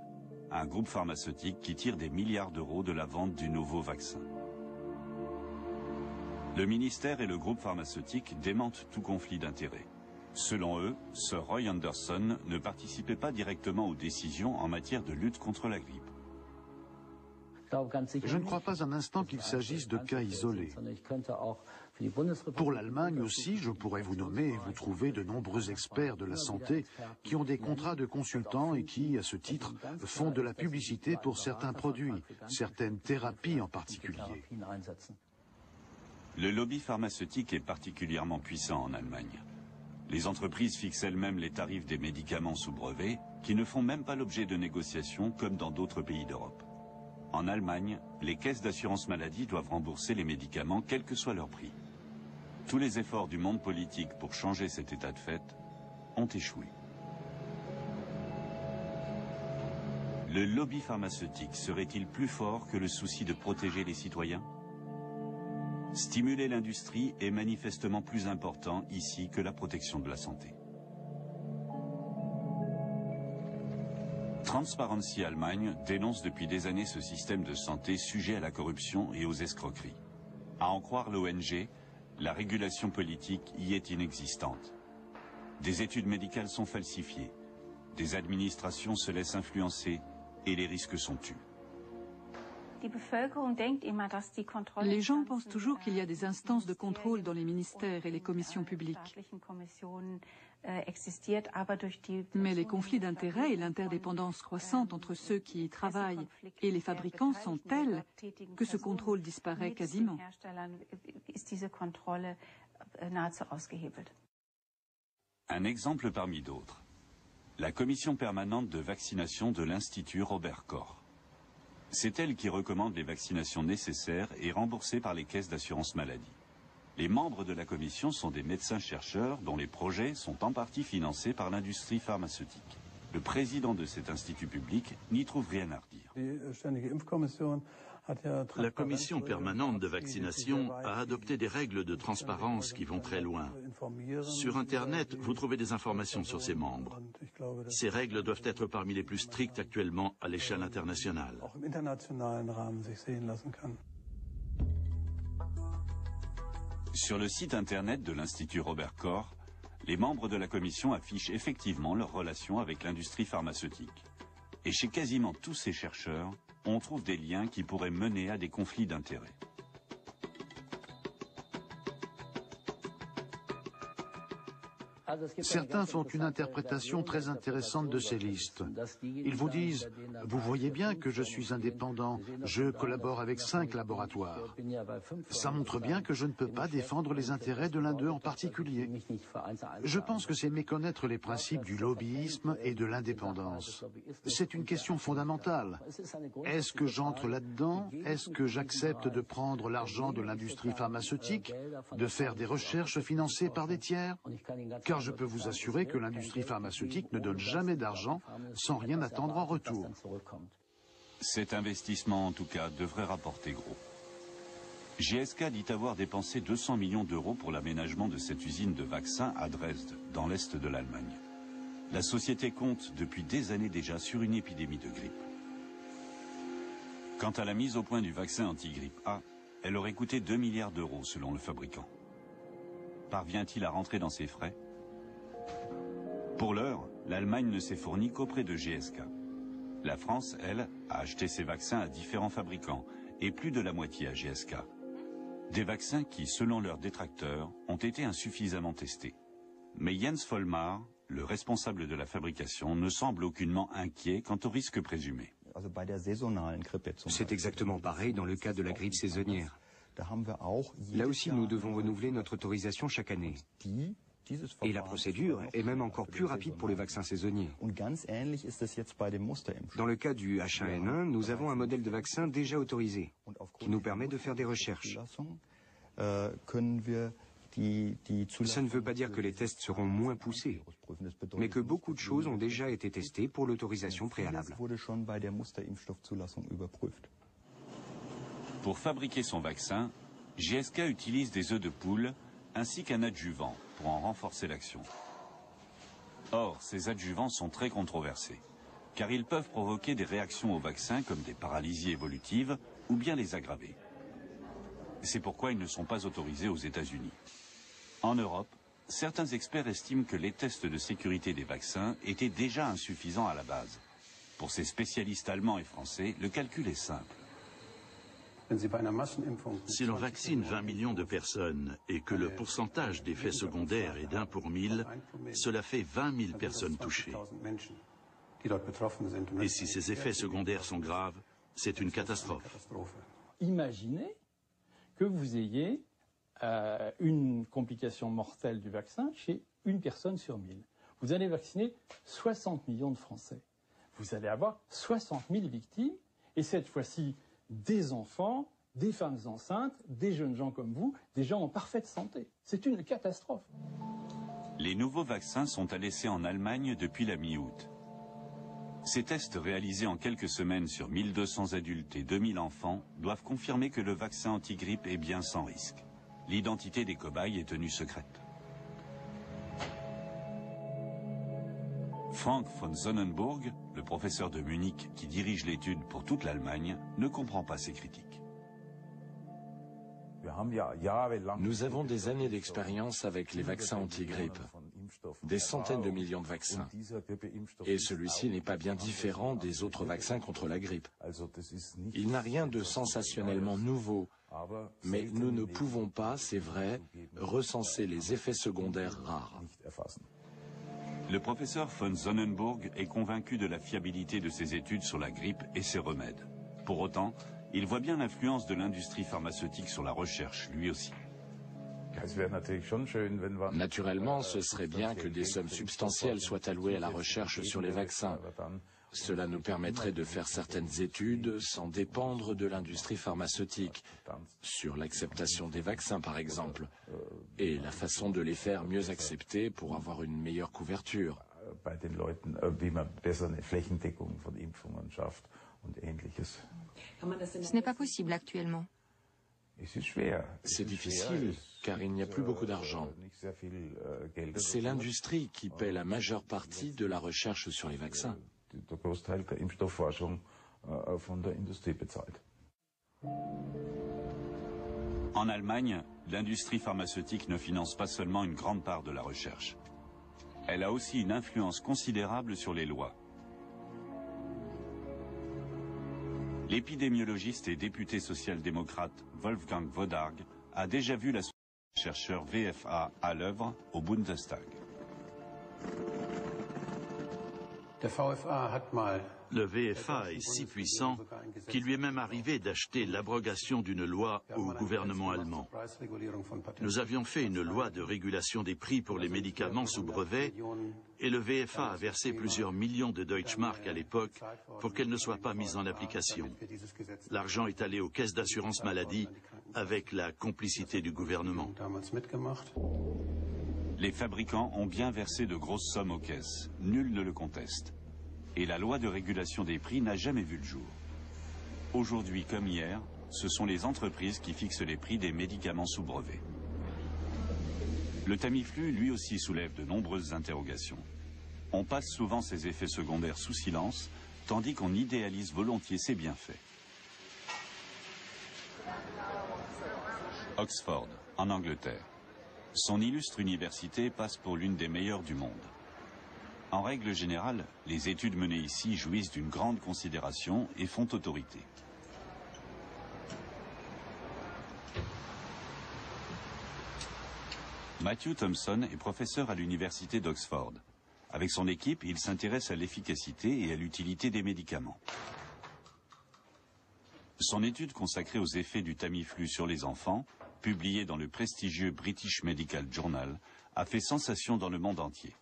un groupe pharmaceutique qui tire des milliards d'euros de la vente du nouveau vaccin. Le ministère et le groupe pharmaceutique démentent tout conflit d'intérêts. Selon eux, Sir Roy Anderson ne participait pas directement aux décisions en matière de lutte contre la grippe. Je ne crois pas un instant qu'il s'agisse de cas isolés. Pour l'Allemagne aussi, je pourrais vous nommer et vous trouver de nombreux experts de la santé qui ont des contrats de consultants et qui, à ce titre, font de la publicité pour certains produits, certaines thérapies en particulier. Le lobby pharmaceutique est particulièrement puissant en Allemagne. Les entreprises fixent elles-mêmes les tarifs des médicaments sous brevet, qui ne font même pas l'objet de négociations comme dans d'autres pays d'Europe. En Allemagne, les caisses d'assurance maladie doivent rembourser les médicaments quel que soit leur prix. Tous les efforts du monde politique pour changer cet état de fait ont échoué. Le lobby pharmaceutique serait-il plus fort que le souci de protéger les citoyens ? Stimuler l'industrie est manifestement plus important ici que la protection de la santé. Transparency Allemagne dénonce depuis des années ce système de santé sujet à la corruption et aux escroqueries. À en croire l'ONG, la régulation politique y est inexistante. Des études médicales sont falsifiées, des administrations se laissent influencer et les risques sont tus. Les gens pensent toujours qu'il y a des instances de contrôle dans les ministères et les commissions publiques. Mais les conflits d'intérêts et l'interdépendance croissante entre ceux qui y travaillent et les fabricants sont tels que ce contrôle disparaît quasiment. Un exemple parmi d'autres. La commission permanente de vaccination de l'Institut Robert Koch. C'est elle qui recommande les vaccinations nécessaires et remboursées par les caisses d'assurance maladie. Les membres de la commission sont des médecins-chercheurs dont les projets sont en partie financés par l'industrie pharmaceutique. Le président de cet institut public n'y trouve rien à redire. La commission permanente de vaccination a adopté des règles de transparence qui vont très loin. Sur Internet, vous trouvez des informations sur ses membres. Ces règles doivent être parmi les plus strictes actuellement à l'échelle internationale. Sur le site Internet de l'Institut Robert Koch, les membres de la commission affichent effectivement leur relation avec l'industrie pharmaceutique. Et chez quasiment tous ces chercheurs, on trouve des liens qui pourraient mener à des conflits d'intérêts. Certains font une interprétation très intéressante de ces listes. Ils vous disent, vous voyez bien que je suis indépendant, je collabore avec 5 laboratoires. Ça montre bien que je ne peux pas défendre les intérêts de l'un d'eux en particulier. Je pense que c'est méconnaître les principes du lobbyisme et de l'indépendance. C'est une question fondamentale. Est-ce que j'entre là-dedans? Est-ce que j'accepte de prendre l'argent de l'industrie pharmaceutique, de faire des recherches financées par des tiers? Car je peux vous assurer que l'industrie pharmaceutique ne donne jamais d'argent sans rien attendre en retour. Cet investissement, en tout cas, devrait rapporter gros. GSK dit avoir dépensé 200 millions d'euros pour l'aménagement de cette usine de vaccins à Dresde, dans l'est de l'Allemagne. La société compte depuis des années déjà sur une épidémie de grippe. Quant à la mise au point du vaccin anti-grippe A, elle aurait coûté 2 milliards d'euros selon le fabricant. Parvient-il à rentrer dans ses frais? Pour l'heure, l'Allemagne ne s'est fournie qu'auprès de GSK. La France, elle, a acheté ses vaccins à différents fabricants, et plus de la moitié à GSK. Des vaccins qui, selon leurs détracteurs, ont été insuffisamment testés. Mais Jens Vollmar, le responsable de la fabrication, ne semble aucunement inquiet quant au risque présumé. C'est exactement pareil dans le cas de la grippe saisonnière. Là aussi, nous devons renouveler notre autorisation chaque année. Et la procédure est même encore plus rapide pour les vaccins saisonniers. Dans le cas du H1N1, nous avons un modèle de vaccin déjà autorisé, qui nous permet de faire des recherches. Ça ne veut pas dire que les tests seront moins poussés, mais que beaucoup de choses ont déjà été testées pour l'autorisation préalable. Pour fabriquer son vaccin, GSK utilise des œufs de poule ainsi qu'un adjuvant pour en renforcer l'action. Or, ces adjuvants sont très controversés, car ils peuvent provoquer des réactions au vaccin comme des paralysies évolutives ou bien les aggraver. C'est pourquoi ils ne sont pas autorisés aux États-Unis. En Europe, certains experts estiment que les tests de sécurité des vaccins étaient déjà insuffisants à la base. Pour ces spécialistes allemands et français, le calcul est simple. Si l'on vaccine 20 millions de personnes et que le pourcentage d'effets secondaires est d'1 pour 1000, cela fait 20 000 personnes touchées. Et si ces effets secondaires sont graves, c'est une catastrophe. Imaginez que vous ayez une complication mortelle du vaccin chez une personne sur 1000. Vous allez vacciner 60 millions de Français. Vous allez avoir 60 000 victimes, et cette fois-ci, des enfants, des femmes enceintes, des jeunes gens comme vous, des gens en parfaite santé. C'est une catastrophe. Les nouveaux vaccins sont à l'essai en Allemagne depuis la mi-août. Ces tests réalisés en quelques semaines sur 1200 adultes et 2000 enfants doivent confirmer que le vaccin anti-grippe est bien sans risque. L'identité des cobayes est tenue secrète. Frank von Sonnenburg, le professeur de Munich qui dirige l'étude pour toute l'Allemagne, ne comprend pas ces critiques. Nous avons des années d'expérience avec les vaccins anti-grippe, des centaines de millions de vaccins. Et celui-ci n'est pas bien différent des autres vaccins contre la grippe. Il n'a rien de sensationnellement nouveau, mais nous ne pouvons pas, c'est vrai, recenser les effets secondaires rares. Le professeur von Sonnenburg est convaincu de la fiabilité de ses études sur la grippe et ses remèdes. Pour autant, il voit bien l'influence de l'industrie pharmaceutique sur la recherche, lui aussi. Naturellement, ce serait bien que des sommes substantielles soient allouées à la recherche sur les vaccins. Cela nous permettrait de faire certaines études sans dépendre de l'industrie pharmaceutique, sur l'acceptation des vaccins par exemple, et la façon de les faire mieux accepter pour avoir une meilleure couverture. Ce n'est pas possible actuellement. C'est difficile, car il n'y a plus beaucoup d'argent. C'est l'industrie qui paie la majeure partie de la recherche sur les vaccins. En Allemagne, l'industrie pharmaceutique ne finance pas seulement une grande part de la recherche. Elle a aussi une influence considérable sur les lois. L'épidémiologiste et député social-démocrate Wolfgang Wodarg a déjà vu la chercheur VFA à l'œuvre au Bundestag. Le VFA est si puissant qu'il lui est même arrivé d'acheter l'abrogation d'une loi au gouvernement allemand. Nous avions fait une loi de régulation des prix pour les médicaments sous brevet et le VFA a versé plusieurs millions de Deutschmark à l'époque pour qu'elle ne soit pas mise en application. L'argent est allé aux caisses d'assurance maladie avec la complicité du gouvernement. Les fabricants ont bien versé de grosses sommes aux caisses, nul ne le conteste. Et la loi de régulation des prix n'a jamais vu le jour. Aujourd'hui comme hier, ce sont les entreprises qui fixent les prix des médicaments sous brevet. Le Tamiflu, lui aussi, soulève de nombreuses interrogations. On passe souvent ses effets secondaires sous silence, tandis qu'on idéalise volontiers ses bienfaits. Oxford, en Angleterre. Son illustre université passe pour l'une des meilleures du monde. En règle générale, les études menées ici jouissent d'une grande considération et font autorité. Matthew Thompson est professeur à l'université d'Oxford. Avec son équipe, il s'intéresse à l'efficacité et à l'utilité des médicaments. Son étude consacrée aux effets du Tamiflu sur les enfants, publiée dans le prestigieux British Medical Journal, a fait sensation dans le monde entier.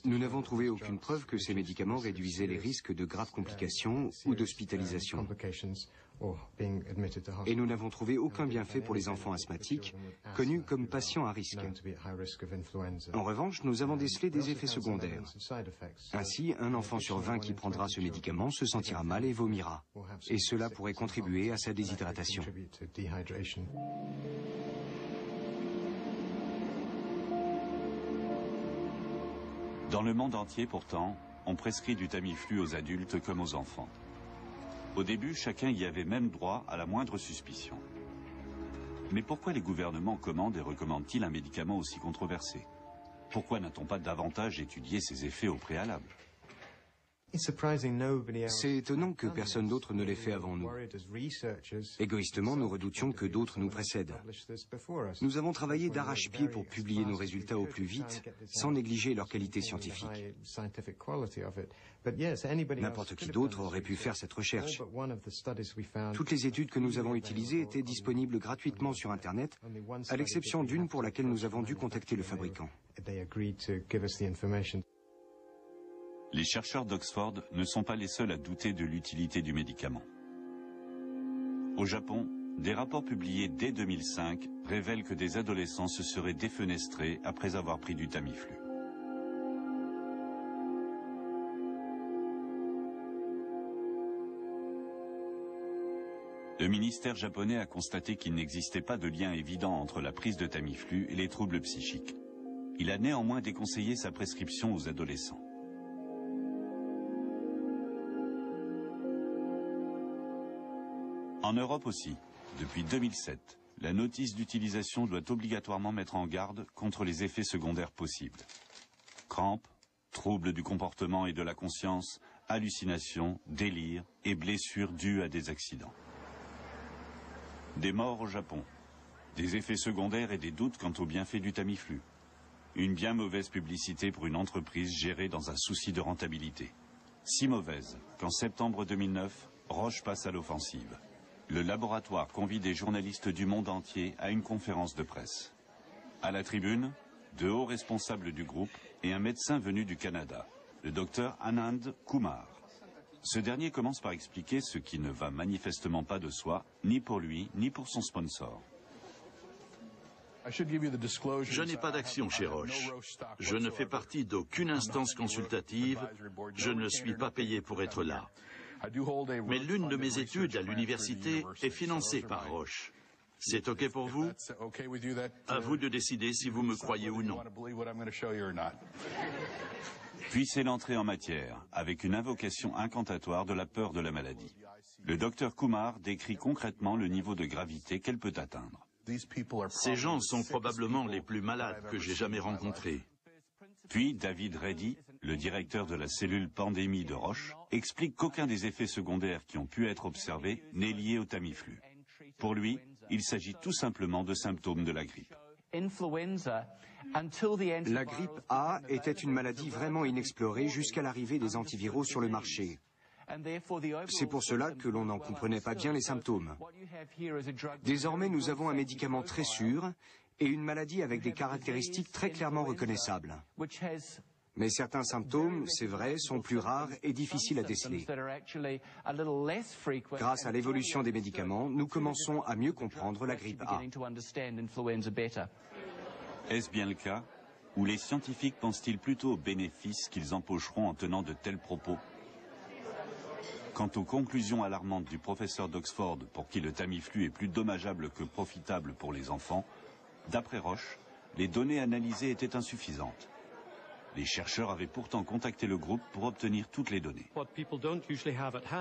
Nous n'avons trouvé aucune preuve que ces médicaments réduisaient les risques de graves complications ou d'hospitalisation. Et nous n'avons trouvé aucun bienfait pour les enfants asthmatiques, connus comme patients à risque. En revanche, nous avons décelé des effets secondaires. Ainsi, un enfant sur 20 qui prendra ce médicament se sentira mal et vomira. Et cela pourrait contribuer à sa déshydratation. Dans le monde entier, pourtant, on prescrit du Tamiflu aux adultes comme aux enfants. Au début, chacun y avait même droit à la moindre suspicion. Mais pourquoi les gouvernements commandent et recommandent-ils un médicament aussi controversé? Pourquoi n'a-t-on pas davantage étudié ses effets au préalable? C'est étonnant que personne d'autre ne l'ait fait avant nous. Égoïstement, nous redoutions que d'autres nous précèdent. Nous avons travaillé d'arrache-pied pour publier nos résultats au plus vite, sans négliger leur qualité scientifique. N'importe qui d'autre aurait pu faire cette recherche. Toutes les études que nous avons utilisées étaient disponibles gratuitement sur Internet, à l'exception d'une pour laquelle nous avons dû contacter le fabricant. Les chercheurs d'Oxford ne sont pas les seuls à douter de l'utilité du médicament. Au Japon, des rapports publiés dès 2005 révèlent que des adolescents se seraient défenestrés après avoir pris du Tamiflu. Le ministère japonais a constaté qu'il n'existait pas de lien évident entre la prise de Tamiflu et les troubles psychiques. Il a néanmoins déconseillé sa prescription aux adolescents. En Europe aussi, depuis 2007, la notice d'utilisation doit obligatoirement mettre en garde contre les effets secondaires possibles. Crampes, troubles du comportement et de la conscience, hallucinations, délires et blessures dues à des accidents. Des morts au Japon, des effets secondaires et des doutes quant aux bienfaits du Tamiflu. Une bien mauvaise publicité pour une entreprise gérée dans un souci de rentabilité. Si mauvaise qu'en septembre 2009, Roche passe à l'offensive. Le laboratoire convie des journalistes du monde entier à une conférence de presse. À la tribune, de hauts responsables du groupe et un médecin venu du Canada, le docteur Anand Kumar. Ce dernier commence par expliquer ce qui ne va manifestement pas de soi, ni pour lui, ni pour son sponsor. Je n'ai pas d'action chez Roche. Je ne fais partie d'aucune instance consultative. Je ne suis pas payé pour être là. Mais l'une de mes études à l'université est financée par Roche. C'est OK pour vous? À vous de décider si vous me croyez ou non. Puis c'est l'entrée en matière, avec une invocation incantatoire de la peur de la maladie. Le docteur Kumar décrit concrètement le niveau de gravité qu'elle peut atteindre. Ces gens sont probablement les plus malades que j'ai jamais rencontrés. Puis David Reddy, le directeur de la cellule pandémie de Roche, explique qu'aucun des effets secondaires qui ont pu être observés n'est lié au Tamiflu. Pour lui, il s'agit tout simplement de symptômes de la grippe. La grippe A était une maladie vraiment inexplorée jusqu'à l'arrivée des antiviraux sur le marché. C'est pour cela que l'on n'en comprenait pas bien les symptômes. Désormais, nous avons un médicament très sûr et une maladie avec des caractéristiques très clairement reconnaissables. Mais certains symptômes, c'est vrai, sont plus rares et difficiles à déceler. Grâce à l'évolution des médicaments, nous commençons à mieux comprendre la grippe A. Est-ce bien le cas? Ou les scientifiques pensent-ils plutôt aux bénéfices qu'ils empocheront en tenant de tels propos? Quant aux conclusions alarmantes du professeur d'Oxford, pour qui le Tamiflu est plus dommageable que profitable pour les enfants, d'après Roche, les données analysées étaient insuffisantes. Les chercheurs avaient pourtant contacté le groupe pour obtenir toutes les données.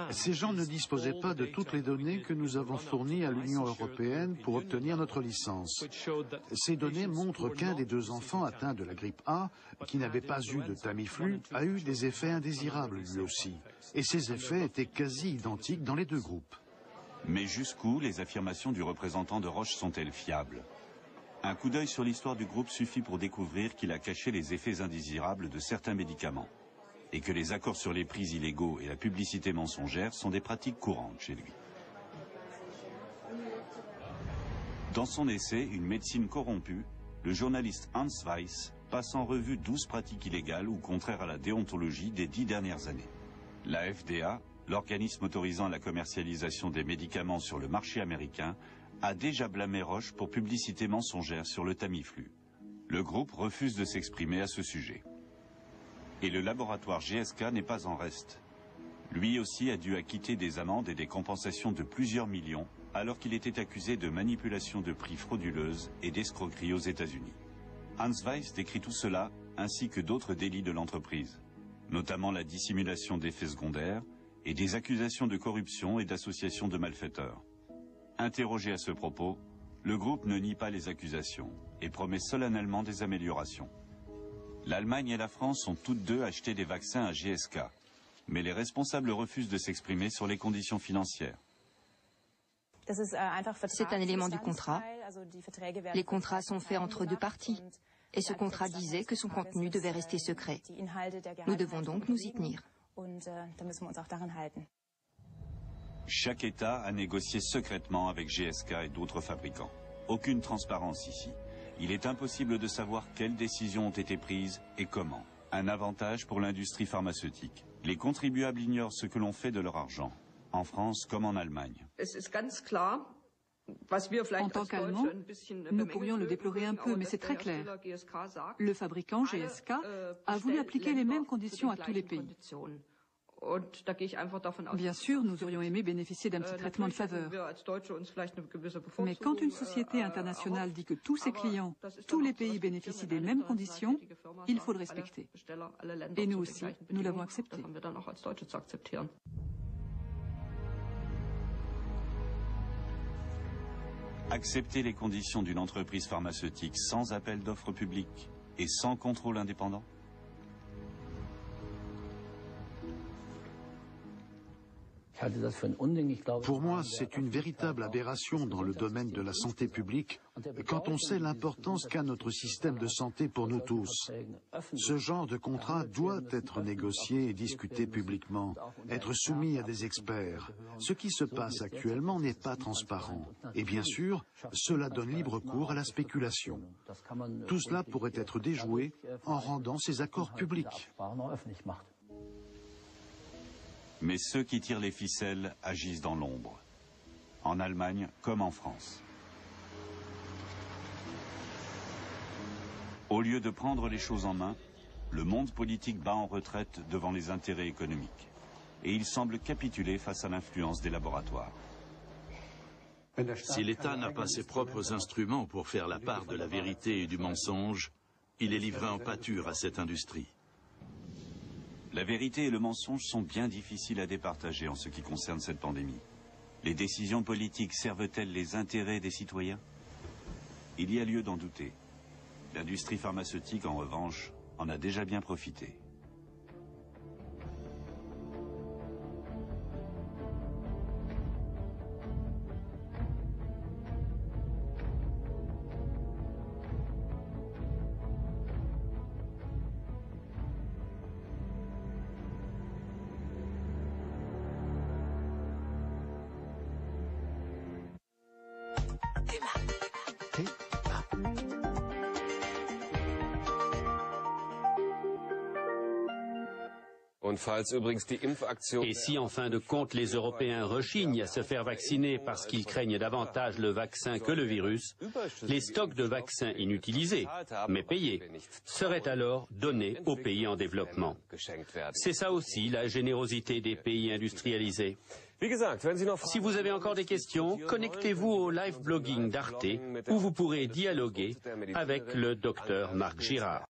Ces gens ne disposaient pas de toutes les données que nous avons fournies à l'Union européenne pour obtenir notre licence. Ces données montrent qu'un des 2 enfants atteints de la grippe A, qui n'avait pas eu de Tamiflu, a eu des effets indésirables lui aussi. Et ces effets étaient quasi identiques dans les 2 groupes. Mais jusqu'où les affirmations du représentant de Roche sont-elles fiables? Un coup d'œil sur l'histoire du groupe suffit pour découvrir qu'il a caché les effets indésirables de certains médicaments et que les accords sur les prix illégaux et la publicité mensongère sont des pratiques courantes chez lui. Dans son essai « Une médecine corrompue », le journaliste Hans Weiss passe en revue 12 pratiques illégales ou contraires à la déontologie des 10 dernières années. La FDA, l'organisme autorisant la commercialisation des médicaments sur le marché américain, a déjà blâmé Roche pour publicité mensongère sur le Tamiflu. Le groupe refuse de s'exprimer à ce sujet. Et le laboratoire GSK n'est pas en reste. Lui aussi a dû acquitter des amendes et des compensations de plusieurs millions, alors qu'il était accusé de manipulation de prix frauduleuse et d'escroquerie aux États-Unis. Hans Weiss décrit tout cela, ainsi que d'autres délits de l'entreprise, notamment la dissimulation d'effets secondaires et des accusations de corruption et d'association de malfaiteurs. Interrogé à ce propos, le groupe ne nie pas les accusations et promet solennellement des améliorations. L'Allemagne et la France ont toutes deux acheté des vaccins à GSK, mais les responsables refusent de s'exprimer sur les conditions financières. C'est un élément du contrat. Les contrats sont faits entre 2 parties. Et ce contrat disait que son contenu devait rester secret. Nous devons donc nous y tenir. Chaque État a négocié secrètement avec GSK et d'autres fabricants. Aucune transparence ici. Il est impossible de savoir quelles décisions ont été prises et comment. Un avantage pour l'industrie pharmaceutique. Les contribuables ignorent ce que l'on fait de leur argent, en France comme en Allemagne. En tant qu'Allemands, nous pourrions le déplorer un peu, mais c'est très clair. Le fabricant GSK a voulu appliquer les mêmes conditions à tous les pays. Bien sûr, nous aurions aimé bénéficier d'un petit traitement de faveur. Mais quand une société internationale dit que tous ses clients, tous les pays bénéficient des mêmes conditions, il faut le respecter. Et nous aussi, nous l'avons accepté. Accepter les conditions d'une entreprise pharmaceutique sans appel d'offres publiques et sans contrôle indépendant? Pour moi, c'est une véritable aberration dans le domaine de la santé publique quand on sait l'importance qu'a notre système de santé pour nous tous. Ce genre de contrat doit être négocié et discuté publiquement, être soumis à des experts. Ce qui se passe actuellement n'est pas transparent. Et bien sûr, cela donne libre cours à la spéculation. Tout cela pourrait être déjoué en rendant ces accords publics. Mais ceux qui tirent les ficelles agissent dans l'ombre, en Allemagne comme en France. Au lieu de prendre les choses en main, le monde politique bat en retraite devant les intérêts économiques. Et il semble capituler face à l'influence des laboratoires. Si l'État n'a pas ses propres instruments pour faire la part de la vérité et du mensonge, il est livré en pâture à cette industrie. La vérité et le mensonge sont bien difficiles à départager en ce qui concerne cette pandémie. Les décisions politiques servent-elles les intérêts des citoyens? Il y a lieu d'en douter. L'industrie pharmaceutique, en revanche, en a déjà bien profité. Et si en fin de compte les Européens rechignent à se faire vacciner parce qu'ils craignent davantage le vaccin que le virus, les stocks de vaccins inutilisés, mais payés, seraient alors donnés aux pays en développement. C'est ça aussi la générosité des pays industrialisés. Si vous avez encore des questions, connectez-vous au live blogging d'Arte où vous pourrez dialoguer avec le docteur Marc Girard.